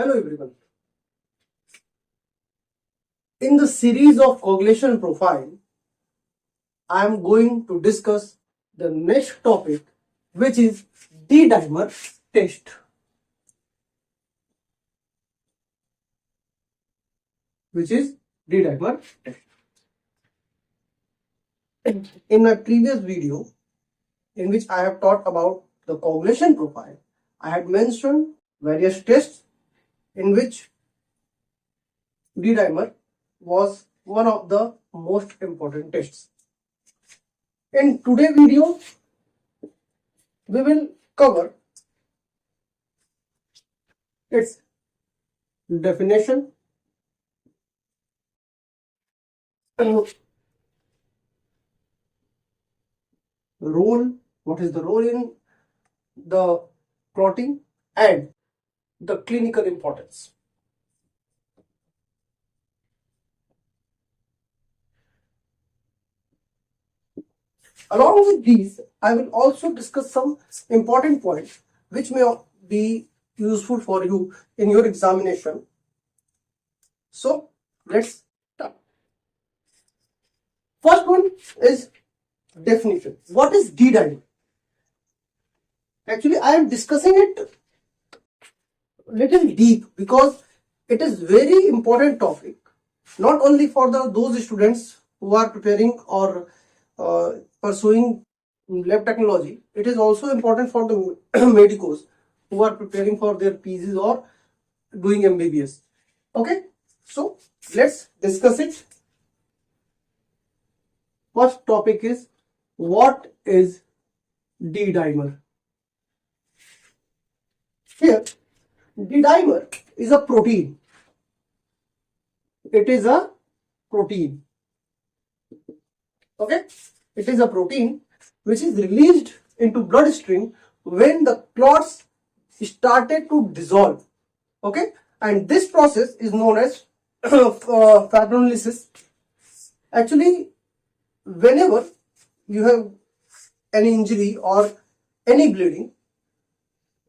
Hello everyone. In the series of coagulation profile, I am going to discuss the next topic, which is D-dimer test. In my previous video, in which I have taught about the coagulation profile, I had mentioned various tests in which D-dimer was one of the most important tests. In today's video, we will cover its definition, role, what is the role in the clotting, and the clinical importance. Along with these, I will also discuss some important points which may be useful for you in your examination. So, let's start. First one is definition. What is D-dimer? Actually, I am discussing it little deep because it is very important topic, not only for those students who are preparing or pursuing lab technology. It is also important for the medicos who are preparing for their PGs or doing MBBS. Okay, so let's discuss it. First topic is, what is D-dimer? Here, D-dimer is a protein. It is a protein. Okay, it is a protein which is released into bloodstream when the clots started to dissolve. Okay, and this process is known as fibrinolysis. Actually, whenever you have any injury or any bleeding,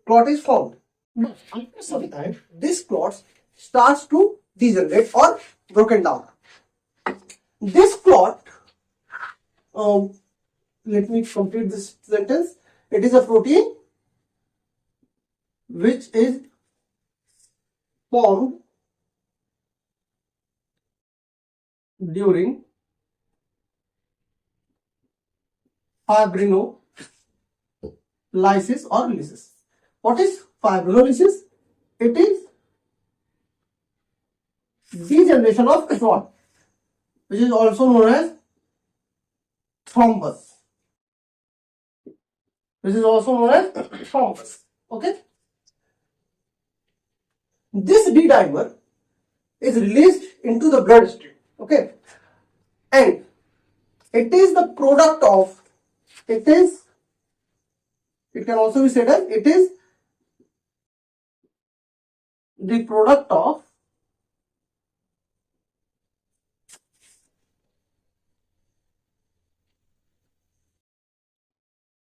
clot is formed. But after some time, this clot starts to degenerate or broken down. This clot, let me complete this sentence. It is a protein which is formed during fibrinolysis or lysis. What is fibrinolysis? It is degeneration of clot, which is also known as thrombus. Okay. This D-dimer is released into the bloodstream. Okay, and it is the product of. It can also be said as it is the product of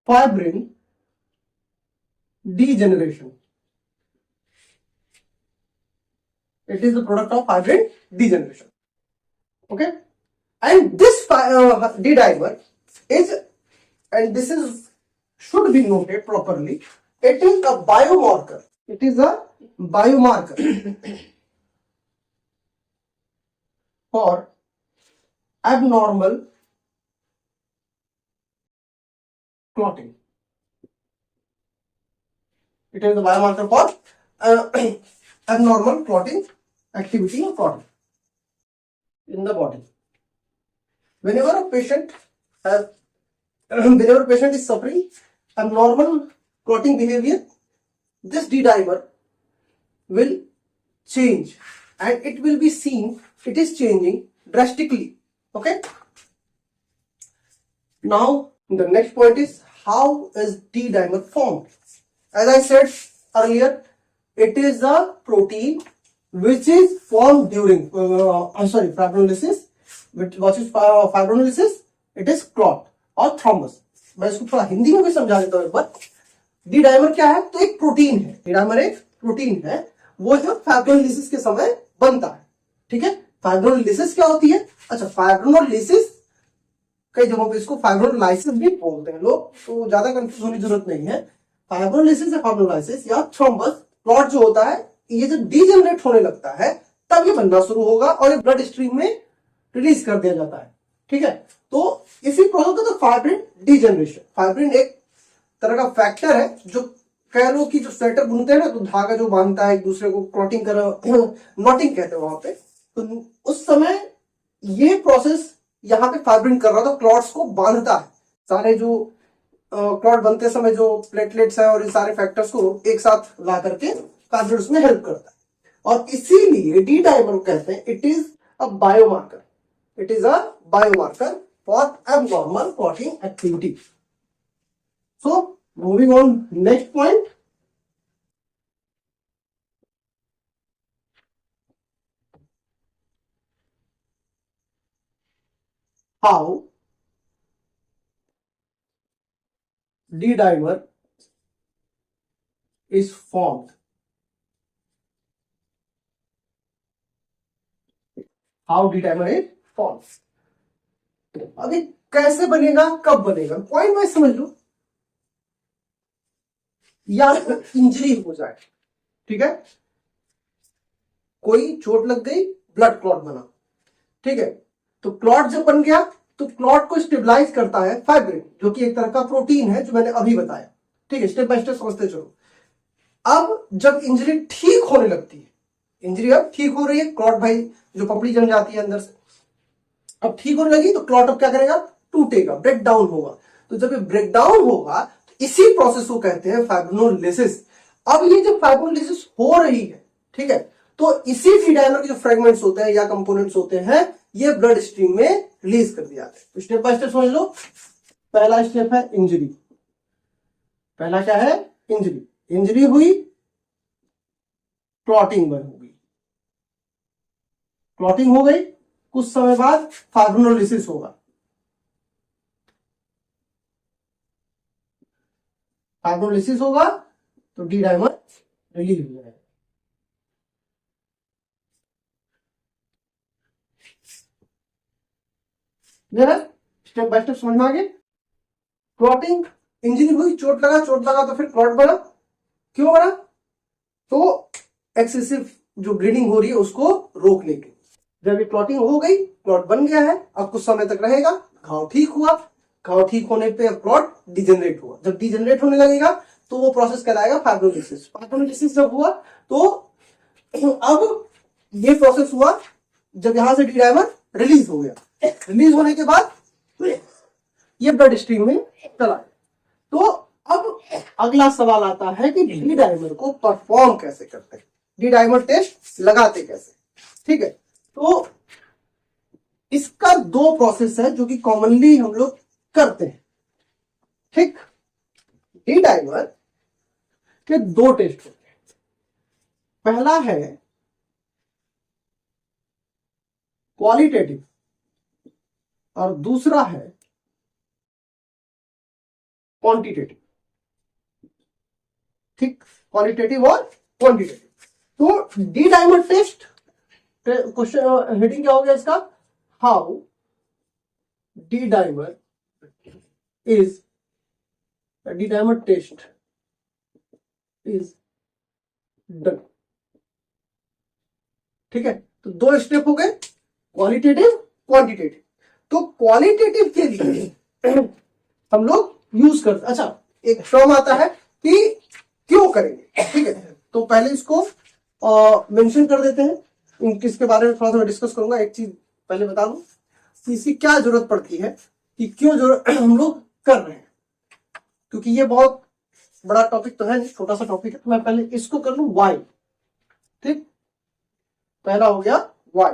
fibrin degeneration. It is the product of fibrin degeneration. Okay, and this D-dimer is, and this is should be noted properly, it is a biomarker. It is a biomarker for abnormal clotting. It is a biomarker for abnormal clotting activity or clotting in the body. Whenever a patient is suffering abnormal clotting behavior, this D-dimer will change, and it will be seen it is changing drastically. Okay. Now the next point is, how is D-dimer formed? As I said earlier, it is a protein which is formed during fibrinolysis. What is fibrinolysis? It is clot और thrombus. मैं इसको थोड़ा हिंदी में भी समझा देता हूँ एक बार. डी डाइमर क्या है? तो एक प्रोटीन है. डी डाइमर एक प्रोटीन है वो जब फाइब्रोलिसिस के समय बनता है। ठीक है, फाइब्रोलिसिस क्या होती है? अच्छा, फाइब्रोलिसिस कई जगहों पे इसको फाइब्रोलाइसिस भी बोलते हैं लोग, तो ज्यादा कंफ्यूज होने की जरूरत नहीं है। फाइब्रोलिसिस या फाइब्रोलाइसिस या थ्रोम्बस क्लॉट जो होता है, ये जब डीजनरेट होने लगता है तब ये बनना शुरू होगा और ये ब्लड स्ट्रीम में रिलीज कर दिया जाता है। ठीक है, तो इसी प्रोसेस को तो फाइब्रिन डीजनरेशन। फाइब्रिन एक तरह का फैक्टर है जो कह लो कि जो स्वेटर बुनते हैं ना, तो धागा जो बांधता है एक दूसरे को, क्लॉटिंग कर नॉटिंग कहते हैं वहां पे, तो उस समय ये प्रोसेस यहाँ पे फाइब्रिन कर रहा था, क्लॉट्स को बांधता है। सारे जो क्लॉट बनते समय जो प्लेटलेट्स है और इन सारे फैक्टर्स को एक साथ ला करके फाइब्रिन में हेल्प करता है। और इसीलिए डी डाइमर कहते हैं it is a biomarker, it is a biomarker for abnormal clotting activity. So moving on, next point, how D dimer is formed. How D dimer is formed. अभी कैसे बनेगा, कब बनेगा, पॉइंट वाइज समझ लो। या injury हो जाए, ठीक है, कोई चोट लग गई, ब्लड क्लॉट बना, ठीक है, तो क्लॉट जब बन गया तो क्लॉट को स्टेबलाइज करता है फाइब्रिन, जो कि एक तरह का प्रोटीन है जो मैंने अभी बताया। ठीक है, स्टेप बाय स्टेप समझते चलो। अब जब इंजरी ठीक होने लगती है, इंजरी अब ठीक हो रही है, क्लॉट भाई जो पपड़ी जम जाती है अंदर से, अब ठीक होने लगी, तो क्लॉट अब क्या करेगा, टूटेगा, ब्रेक डाउन होगा। तो जब ये ब्रेक डाउन होगा तो इसी प्रोसेस को कहते हैं फाइब्रोनोलिसिस। अब ये जब फाइब्रोनोलिसिस हो रही है, ठीक है, तो इसी डी डाइमर के जो फ्रेगमेंट्स होते हैं या कंपोनेंट्स होते हैं, ये ब्लड स्ट्रीम में रिलीज कर दिए जाते हैं। तो स्टेप बाय स्टेप समझ लो। पहला स्टेप है इंजरी। पहला क्या है, इंजरी। इंजरी हुई, क्लॉटिंग बन होगी, क्लॉटिंग हो गई, कुछ समय बाद फाइब्रोनोलिसिस होगा। फाइब्रोलिसिस होगा तो डी डाइमर रिलीज हो जाएगा। स्टेप बाय स्टेप समझ में आ गए। क्लॉटिंग, इंजरी हुई, चोट लगा तो फिर क्लॉट बना। क्यों बना? तो एक्सेसिव जो ब्लीडिंग हो रही है उसको रोकने के। जब ये क्लॉटिंग हो गई, क्लॉट बन गया है, अब कुछ समय तक रहेगा, घाव ठीक हुआ, घाव ठीक होने पे क्लॉट डिजेनरेट हुआ। जब डिजेनरेट होने लगेगा तो वो प्रोसेस कहलाएगा फाइब्रोलिसिस। फाइब्रोलिसिस जब हुआ तो अब ये प्रोसेस हुआ जब यहां से डी डाइमर रिलीज हो गया। रिलीज होने के बाद ये ब्लड स्ट्रीम में चला गया। तो अब अगला सवाल आता है कि डी डाइमर को परफॉर्म कैसे करते हैं, डी डाइमर टेस्ट लगाते कैसे। ठीक है, तो इसका दो प्रोसेस है जो कि कॉमनली हम लोग करते हैं। ठीक, डी डाइमर के दो टेस्ट होते हैं। पहला है क्वालिटेटिव और दूसरा है क्वांटिटेटिव। ठीक, क्वालिटेटिव और क्वांटिटेटिव। तो D dimer test, question heading क्या हो गया इसका, how D dimer is, D dimer test is done. ठीक है, तो दो स्टेप हो गए, क्वालिटेटिव क्वांटिटेटिव। तो क्वालिटेटिव के लिए हम लोग यूज करते, अच्छा एक टर्म आता है कि क्यों करेंगे। ठीक है, तो पहले इसको मेंशन कर देते हैं, किसके बारे में थोड़ा सा डिस्कस करूंगा। एक चीज पहले बता दूं कि इसकी क्या जरूरत पड़ती है, कि क्यों जरूरत हम लोग कर रहे हैं, क्योंकि ये बहुत बड़ा टॉपिक तो है नहीं, छोटा सा टॉपिक है। तो मैं पहले इसको कर लूं वाई। ठीक, पहला हो गया वाई,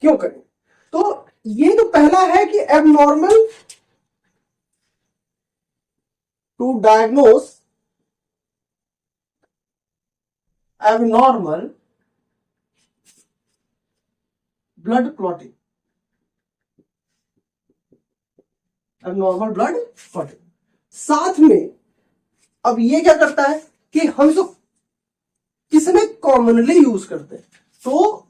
क्यों करें। तो ये जो पहला है कि abnormal to diagnose abnormal blood clotting, abnormal blood clotting. साथ में अब ये क्या करता है कि हम इसको किसमें कॉमनली यूज करते हैं, तो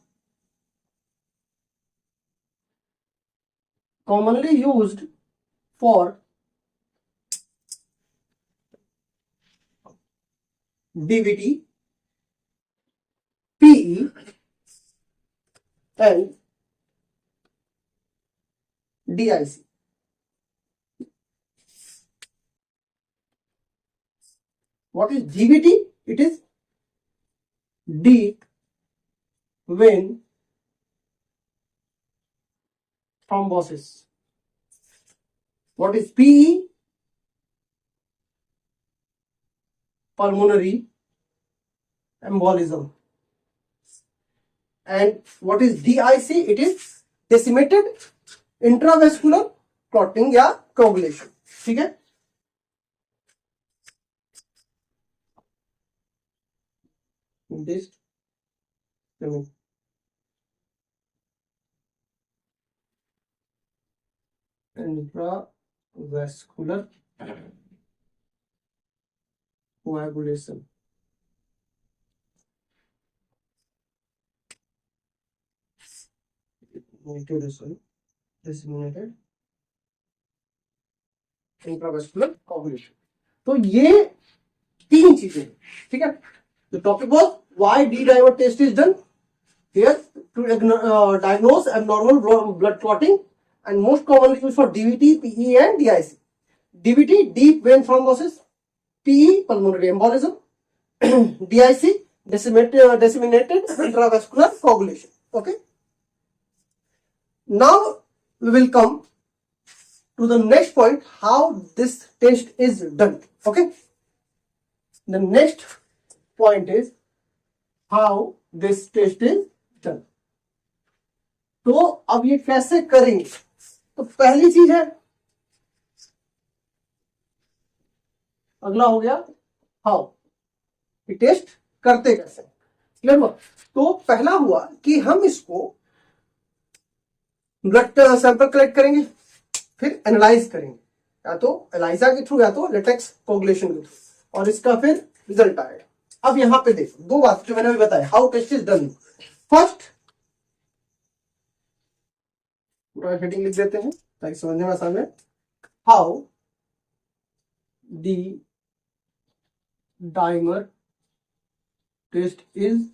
commonly used for DVT, PE and DIC. What is DVT? It is deep vein thrombosis. What is PE? Pulmonary embolism. And what is DIC? It is decimated intravascular clotting या coagulation. ठीक है, this intravascular coagulation. Disseminated intravascular कोagulation. तो ये तीन चीजें, ठीक है. The topic was why D-dimer test is done here to diagnose abnormal blood clotting and most commonly used for DVT, PE and DIC. DVT, deep vein thrombosis. PE, pulmonary embolism. DIC, disseminated intravascular coagulation. Okay. Now we will come to the next point, how this test is done. Okay. The next point is how this test is done. तो अब ये कैसे करेंगे, तो पहली चीज है, अगला हो गया हाउ, ये टेस्ट करते कैसे, क्लियर हुआ. तो पहला हुआ कि हम इसको ब्लड सैंपल कलेक्ट करेंगे, फिर एनालाइज करेंगे, या तो एलाइजा के थ्रू या तो लेटेक्स कोगुलेशन के थ्रू, और इसका फिर रिजल्ट आएगा. अब यहां पे देखो दो बात जो मैंने अभी बताया, how test is done. First पूरा हेडिंग लिख देते हैं ताकि समझने में आसान है. How the dimer test is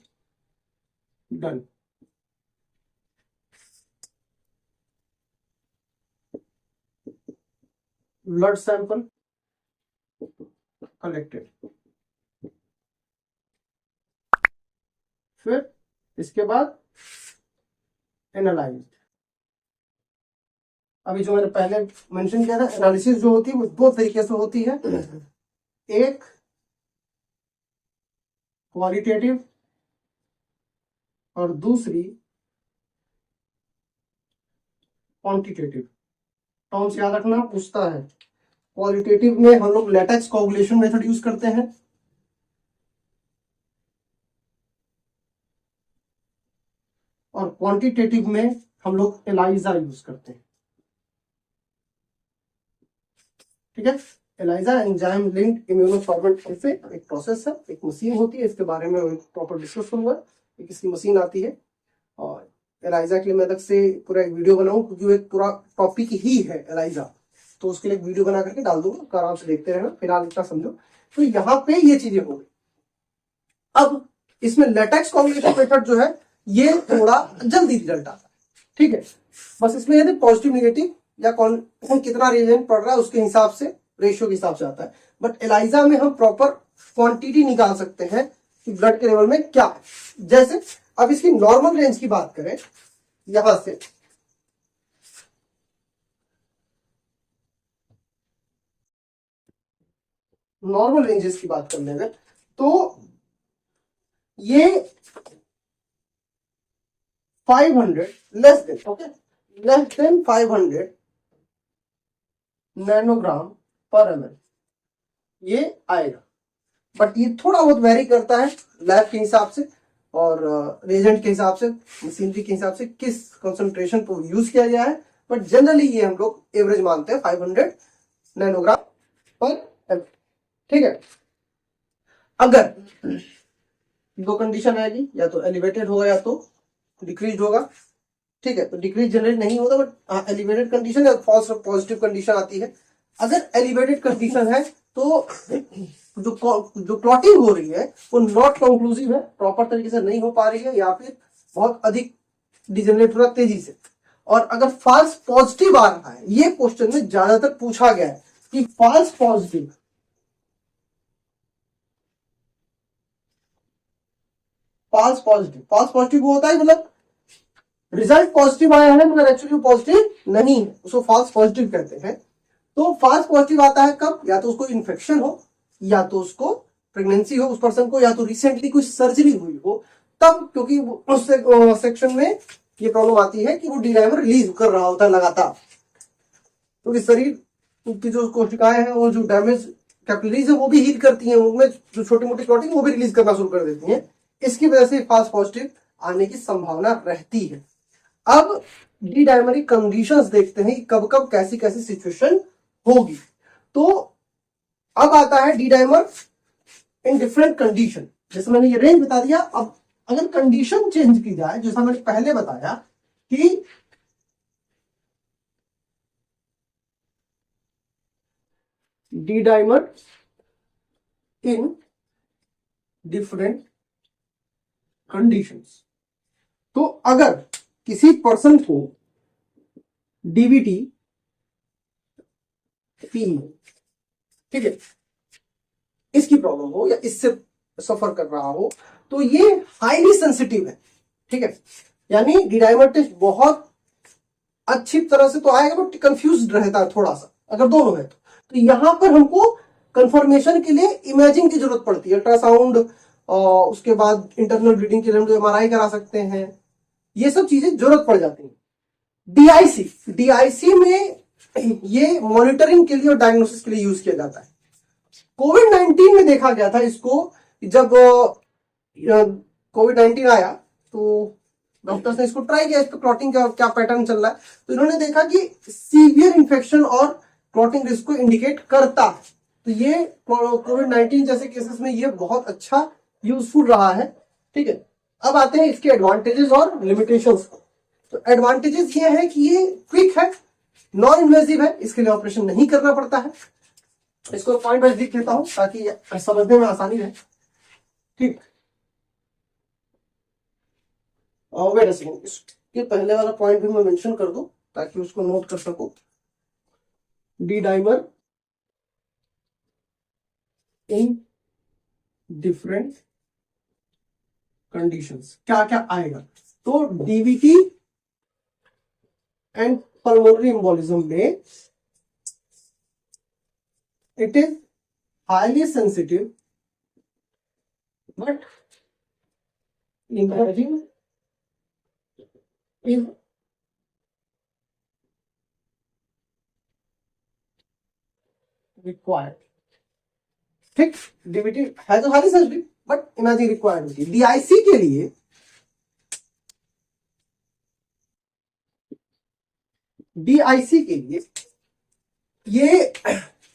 done. Blood sample collected, फिर इसके बाद एनालाइज्ड. अभी जो मैंने पहले मेंशन किया था, एनालिसिस जो होती है वो दो तरीके से होती है, एक क्वालिटेटिव और दूसरी क्वांटिटेटिव. टर्म्स याद रखना पूछता है. क्वालिटेटिव में हम लोग लेटेक्स कोगुलेशन मेथड यूज करते हैं, और क्वांटिटेटिव में हम लोग एलाइजा यूज करते हैं. ठीक है, एलाइजा एंजाइम लिंक्ड इम्यूनोसॉर्बेंट से एक प्रोसेस है, एक मशीन होती है, इसके बारे में प्रॉपर डिस्कस हुआ है. एक इसकी मशीन आती है, और एलाइजा के लिए मैं अलग से पूरा एक वीडियो बनाऊं, क्योंकि वो एक पूरा टॉपिक ही है एलाइजा, तो उसके लिए एक वीडियो बना करके डाल दूंगा, तो आराम से देखते रहना. फिलहाल इतना समझो. तो यहाँ पे ये चीजें हो गई. अब इसमें लेटेक्स कोगुलेशन मेथड जो है ये थोड़ा जल्दी रिजल्ट आता है. ठीक है, बस इसमें यदि पॉजिटिव निगेटिव या कौन कितना रिएजेंट पड़ रहा है उसके हिसाब से, रेशियो के हिसाब से आता है. बट एलाइजा में हम प्रॉपर क्वांटिटी निकाल सकते हैं कि ब्लड के लेवल में क्या है. जैसे अब इसकी नॉर्मल रेंज की बात करें, यहां से नॉर्मल रेंजेस की बात करने में, तो ये 500 less than, okay, less than 500 nanogram पर एमएल ये आएगा. बट ये थोड़ा बहुत वेरी करता है लैब के हिसाब से और रेजेंट के हिसाब से, मशीनरी के हिसाब से, किस कंसंट्रेशन को यूज किया गया है. बट जनरली ये हम लोग एवरेज मानते हैं 500 नैनोग्राम पर एमएल. ठीक है, अगर दो कंडीशन आएगी, या तो एलिवेटेड होगा या तो डिक्रीज होगा। ठीक है, तो डिक्रीज जनरेट नहीं होता, बट एलिवेटेड कंडीशन या फॉल्स पॉजिटिव कंडीशन आती है। अगर एलिवेटेड कंडीशन है तो जो क्लॉटिंग हो रही है वो नॉट कंक्लूसिव है, प्रॉपर तरीके से नहीं हो पा रही है, या फिर बहुत अधिक डिजेनरेट हो रहा है तेजी से। और अगर फॉल्स पॉजिटिव आ रहा है, ये क्वेश्चन में ज्यादातर पूछा गया है कि फॉल्स पॉजिटिव, फॉल्स पॉजिटिव होता है मतलब रिजल्ट पॉजिटिव आया है मगर एक्चुअली पॉजिटिव नहीं है, उसको फॉल्स पॉजिटिव कहते हैं। तो फॉल्स पॉजिटिव आता है कब, या तो उसको इन्फेक्शन हो, या तो उसको प्रेगनेंसी हो उस पर्सन को, या तो रिसेंटली कोई सर्जरी हुई हो तब, क्योंकि उस सेक्शन में ये प्रॉब्लम आती है कि वो डी डाइमर रिलीज कर रहा होता है लगातार, क्योंकि शरीर की जो कोशिकाएं हैं वो जो डैमेज कैपिलरीज है वो भी हील करती हैं, उनमें जो छोटी मोटी क्लॉटिंग वो भी रिलीज करना शुरू कर देती हैं। इसकी वजह से फॉल्स पॉजिटिव आने की संभावना रहती है। अब डी डायमरी कंडीशंस देखते हैं कब कब कैसी कैसी सिचुएशन होगी। तो अब आता है D dimer in different condition. जैसे मैंने ये रेंज बता दिया, अब अगर कंडीशन चेंज की जाए, जैसा मैंने पहले बताया कि D dimer in different conditions, तो अगर किसी पर्सन को डीवीटी पी, ठीक है, इसकी प्रॉब्लम हो या इससे सफर कर रहा हो, तो ये हाईली सेंसिटिव है। ठीक है, यानी डी डाइमर टेस्ट बहुत अच्छी तरह से तो आएगा बट कंफ्यूज रहता है थोड़ा सा अगर दोनों है तो यहां पर हमको कंफर्मेशन के लिए इमेजिंग की जरूरत पड़ती है, अल्ट्रासाउंड, उसके बाद इंटरनल ब्लीडिंग के लिए हम लोग एमआरआई करा सकते हैं, ये सब चीजें जरूरत पड़ जाती है। डीआईसी में ये मॉनिटरिंग के लिए और डायग्नोसिस के लिए यूज किया जाता है। कोविड 19 में देखा गया था इसको, जब कोविड 19 आया तो डॉक्टर्स ने इसको ट्राई किया, इसको क्लॉटिंग का क्या पैटर्न चल रहा है, तो इन्होंने देखा कि सीवियर इंफेक्शन और क्लॉटिंग रिस्क को इंडिकेट करता है। तो ये कोविड 19 जैसे केसेस में ये बहुत अच्छा यूजफुल रहा है। ठीक है, अब आते हैं इसके एडवांटेजेस और लिमिटेशंस। तो एडवांटेजेस ये है कि ये क्विक है, नॉन इन्वेजिव है, इसके लिए ऑपरेशन नहीं करना पड़ता है। इसको पॉइंट वाइज लिख देता हूं ताकि समझने में आसानी रहे। ठीक, वेट अ सेकंड, इसके पहले वाला पॉइंट भी मैं मेंशन कर दूं ताकि उसको नोट कर सको। D dimer in different conditions, क्या क्या आएगा, तो डीवीटी एंड पल्मोनरी एम्बोलिज्म में it is highly sensitive but imaging is required। ठीक, डीवीटी है तो highly sensitive but imaging required होती है। डीआईसी के लिए, डीआईसी के लिए ये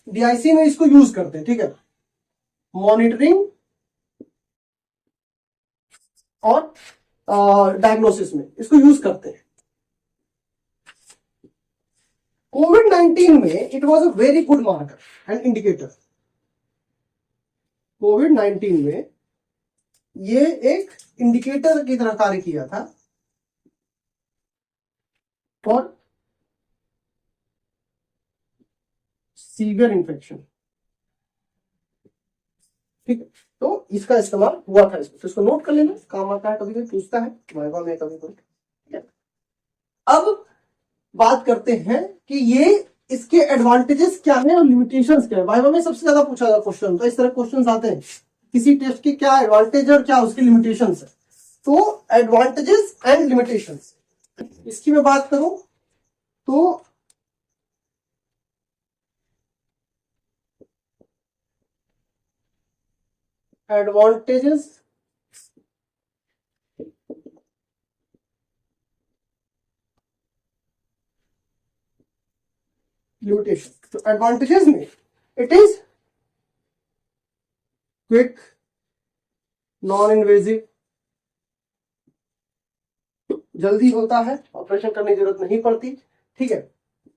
डीआईसी में इसको यूज करते हैं। ठीक है, मॉनिटरिंग और डायग्नोसिस में इसको यूज करते हैं। कोविड 19 में it was a very good marker and indicator. Covid 19 में ये एक इंडिकेटर की तरह कार्य किया था फॉर सीवियर इन्फेक्शन। ठीक है, तो इसका इस्तेमाल हुआ था इसमें, तो इसको नोट कर लेना, काम आता है, कभी कोई पूछता है वाइवा में कभी कोई। ठीक है, अब बात करते हैं कि ये इसके एडवांटेजेस क्या है और लिमिटेशंस क्या है। वाइवा में सबसे ज्यादा पूछा जाता क्वेश्चन, तो इस तरह क्वेश्चन आते हैं किसी टेस्ट के क्या एडवांटेज और क्या उसकी लिमिटेशंस है। तो एडवांटेजेस एंड लिमिटेशंस, इसकी मैं बात करूं तो एडवांटेजेस लिमिटेशन। तो एडवांटेजेस में it is quick non invasive, जल्दी होता है, ऑपरेशन करने की जरूरत नहीं पड़ती, ठीक है,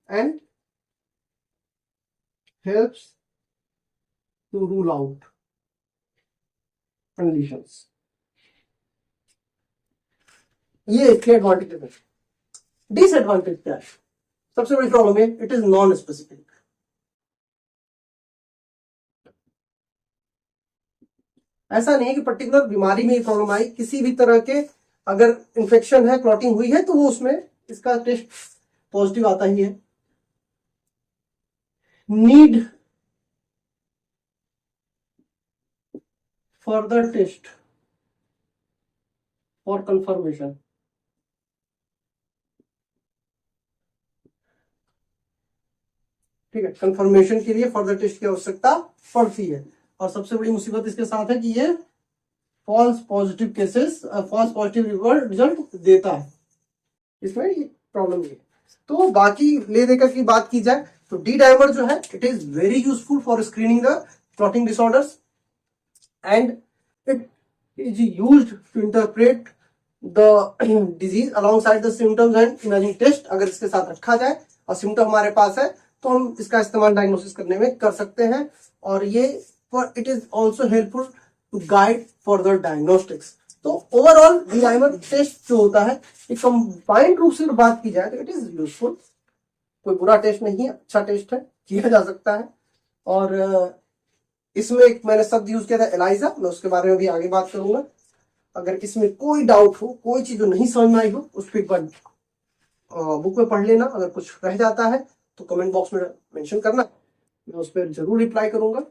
and helps to rule out conditions. ये इसके एडवांटेज है। डिसएडवांटेज क्या है? सबसे बड़ी प्रॉब्लम है इट इज नॉन स्पेसिफिक। ऐसा नहीं है कि पर्टिकुलर बीमारी में ये प्रॉब्लम आई, किसी भी तरह के अगर इन्फेक्शन है, क्लॉटिंग हुई है, तो वो उसमें इसका टेस्ट पॉजिटिव आता ही है। Need further test for confirmation. ठीक है, कंफर्मेशन के लिए फर्दर टेस्ट की आवश्यकता पड़ती है। और सबसे बड़ी मुसीबत इसके साथ है कि ये false positive cases, false positive result देता है, इसमें ये प्रॉब्लम ये है। तो बाकी ले देकर की बात की जाए तो डी डाइमर जो है it is very useful for screening the clotting disorders and it is used to interpret the disease alongside the symptoms and imaging test. अगर इसके साथ रखा जाए और सिम्टम हमारे पास है तो हम इसका इस्तेमाल डायग्नोसिस करने में कर सकते हैं। और ये it is also helpful to guide further diagnostics. तो ओवरऑल डी डाइमर टेस्ट जो होता है ये कंबाइंड रूप से बात की जाए तो इट इज यूजफुल। कोई बुरा टेस्ट नहीं है, अच्छा टेस्ट है, किया जा सकता है। और इसमें एक मैंने शब्द यूज किया था एलाइजा, मैं उसके बारे में भी आगे बात करूंगा। अगर इसमें कोई डाउट हो, कोई चीज जो नहीं समझ में आई हो, उस पर एक बार बुक में पढ़ लेना। अगर कुछ रह जाता है तो कमेंट बॉक्स में मेंशन करना, मैं उस पर जरूर रिप्लाई करूंगा।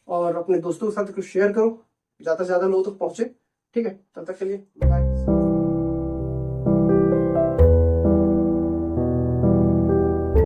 और अपने दोस्तों के साथ कुछ शेयर करो, ज्यादा से ज्यादा लोगों तक पहुंचे। ठीक है, तब तक के लिए बाय।